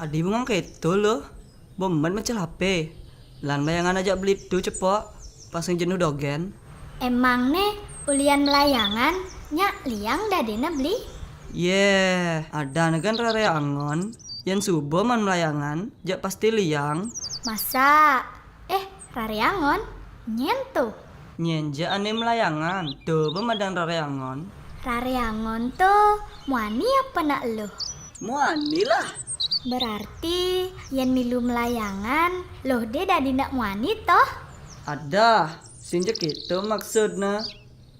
Adi bungang keto loh. Bomen macam HP. Lan bayangan aja beli tu cepok. Pasang jenuh dogen. Emang ne ulian melayangan nyak liang dadena beli? Ada negan rare angon. Yang subuh man melayangan. Jak pasti liang. Masa? Rareangon? Nyentuh. Nyenja ane melayangan. Tuh pemadang rare angon. Rareangon tuh muani apa nak lu? Muani lah. Berarti yang milu melayangan loh de dadi nak muani toh? Ada. Sinjek itu maksudnya.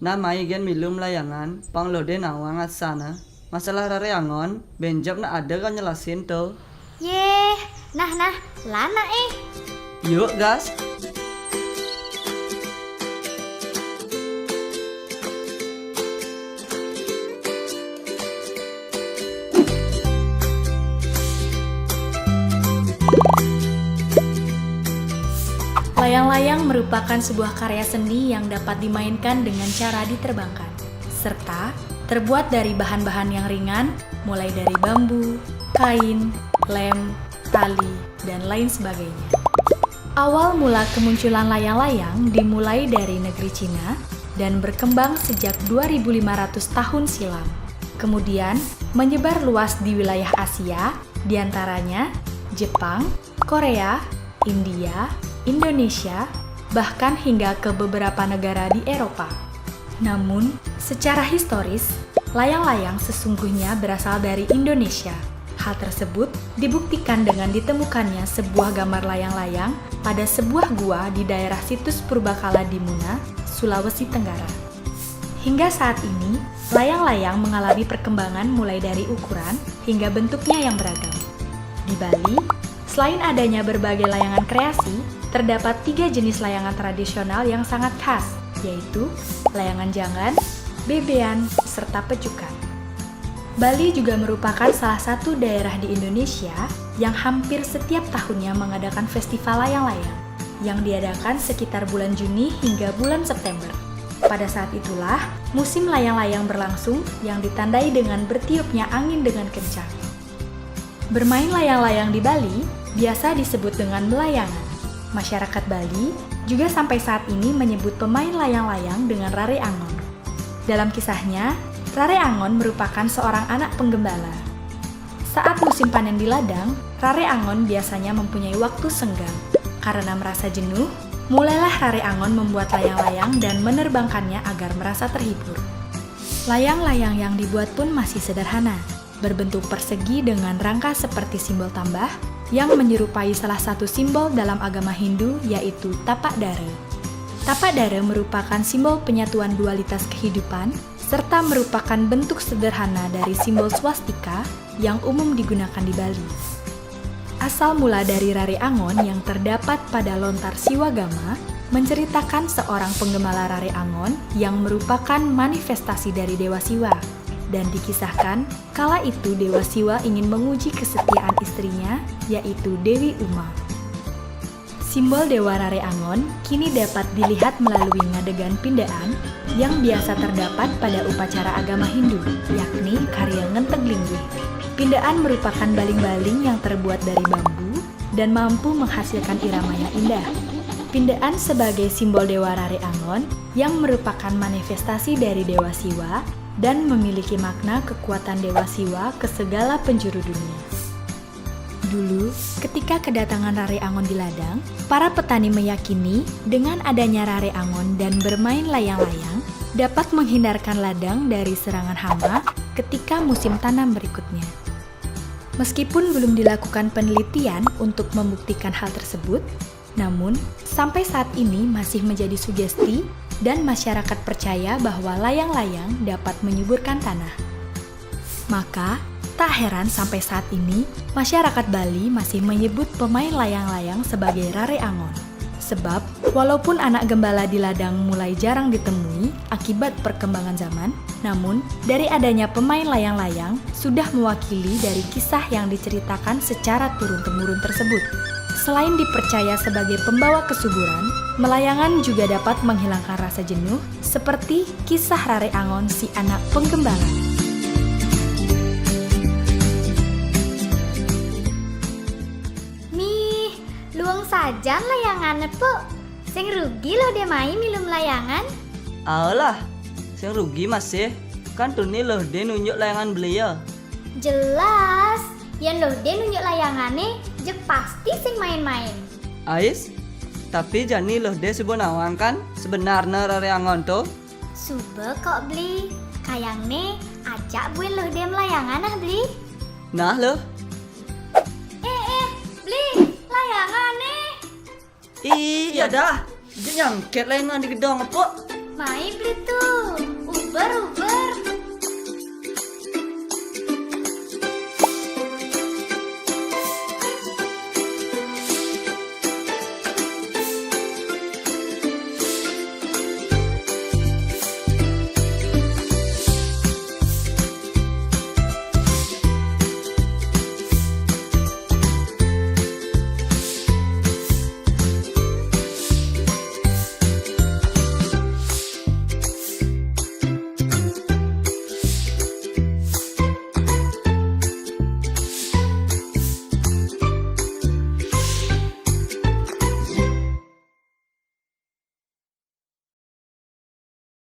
Nama igen milum layangan. Pang lode nawang asana. Masalah rare angon. Benjab na ada kan nyelasin tuh. Nah, lana Yuk gas. Layang-layang merupakan sebuah karya seni yang dapat dimainkan dengan cara diterbangkan, serta terbuat dari bahan-bahan yang ringan, mulai dari bambu, kain, lem, tali, dan lain sebagainya. Awal mula kemunculan layang-layang dimulai dari negeri Cina dan berkembang sejak 2500 tahun silam. Kemudian menyebar luas di wilayah Asia, diantaranya Jepang, Korea, India, Indonesia, bahkan hingga ke beberapa negara di Eropa. Namun, secara historis, layang-layang sesungguhnya berasal dari Indonesia. Hal tersebut dibuktikan dengan ditemukannya sebuah gambar layang-layang pada sebuah gua di daerah situs Purbakala di Muna, Sulawesi Tenggara. Hingga saat ini, layang-layang mengalami perkembangan mulai dari ukuran hingga bentuknya yang beragam. Di Bali, selain adanya berbagai layangan kreasi, terdapat 3 jenis layangan tradisional yang sangat khas, yaitu layangan jangan, bebean, serta pecukan. Bali juga merupakan salah satu daerah di Indonesia yang hampir setiap tahunnya mengadakan festival layang-layang, yang diadakan sekitar bulan Juni hingga bulan September. Pada saat itulah, musim layang-layang berlangsung yang ditandai dengan bertiupnya angin dengan kencang. Bermain layang-layang di Bali biasa disebut dengan melayangan. Masyarakat Bali juga sampai saat ini menyebut pemain layang-layang dengan Rare Angon. Dalam kisahnya, Rare Angon merupakan seorang anak penggembala. Saat musim panen di ladang, Rare Angon biasanya mempunyai waktu senggang. Karena merasa jenuh, mulailah Rare Angon membuat layang-layang dan menerbangkannya agar merasa terhibur. Layang-layang yang dibuat pun masih sederhana, berbentuk persegi dengan rangka seperti simbol tambah, yang menyerupai salah satu simbol dalam agama Hindu, yaitu tapak dara. Tapak dara merupakan simbol penyatuan dualitas kehidupan, serta merupakan bentuk sederhana dari simbol swastika yang umum digunakan di Bali. Asal mula dari Rare Angon yang terdapat pada lontar Siwagama, menceritakan seorang penggembala Rare Angon yang merupakan manifestasi dari Dewa Siwa. Dan dikisahkan, kala itu Dewa Siwa ingin menguji kesetiaan istrinya, yaitu Dewi Uma. Simbol Dewa Rare Angon kini dapat dilihat melalui ngadegan pindaan yang biasa terdapat pada upacara agama Hindu, yakni karya Ngenteg Linggi. Pindaan merupakan baling-baling yang terbuat dari bambu dan mampu menghasilkan irama yang indah. Pindaan sebagai simbol Dewa Rare Angon yang merupakan manifestasi dari Dewa Siwa dan memiliki makna kekuatan Dewa Siwa ke segala penjuru dunia. Dulu, ketika kedatangan Rare Angon di ladang, para petani meyakini dengan adanya Rare Angon dan bermain layang-layang dapat menghindarkan ladang dari serangan hama ketika musim tanam berikutnya. Meskipun belum dilakukan penelitian untuk membuktikan hal tersebut, namun sampai saat ini masih menjadi sugesti dan masyarakat percaya bahwa layang-layang dapat menyuburkan tanah. Maka, tak heran sampai saat ini, masyarakat Bali masih menyebut pemain layang-layang sebagai Rare Angon. Sebab, walaupun anak gembala di ladang mulai jarang ditemui akibat perkembangan zaman, namun dari adanya pemain layang-layang sudah mewakili dari kisah yang diceritakan secara turun-temurun tersebut. Selain dipercaya sebagai pembawa kesuburan, melayangan juga dapat menghilangkan rasa jenuh, seperti kisah Rare Angon si anak penggembala. sajan layangan po. Sing rugi loh dia main milum layangan. Alah, sing rugi masih. Kan Tuni loh dia nunjuk layangan beliau. Jelas, yen loh dia nunjuk layangane, je pasti sing main-main. Ais, tapi jani loh dia sebut nawang kan sebenarnya rareangon tuh. Sube kok beli. Kayangne ajak buin loh dia layangan beli. Nah loh. Beli layangane. Iya dah. Dia nyangket layangan di gedong apa? Main beli tuh. Uber.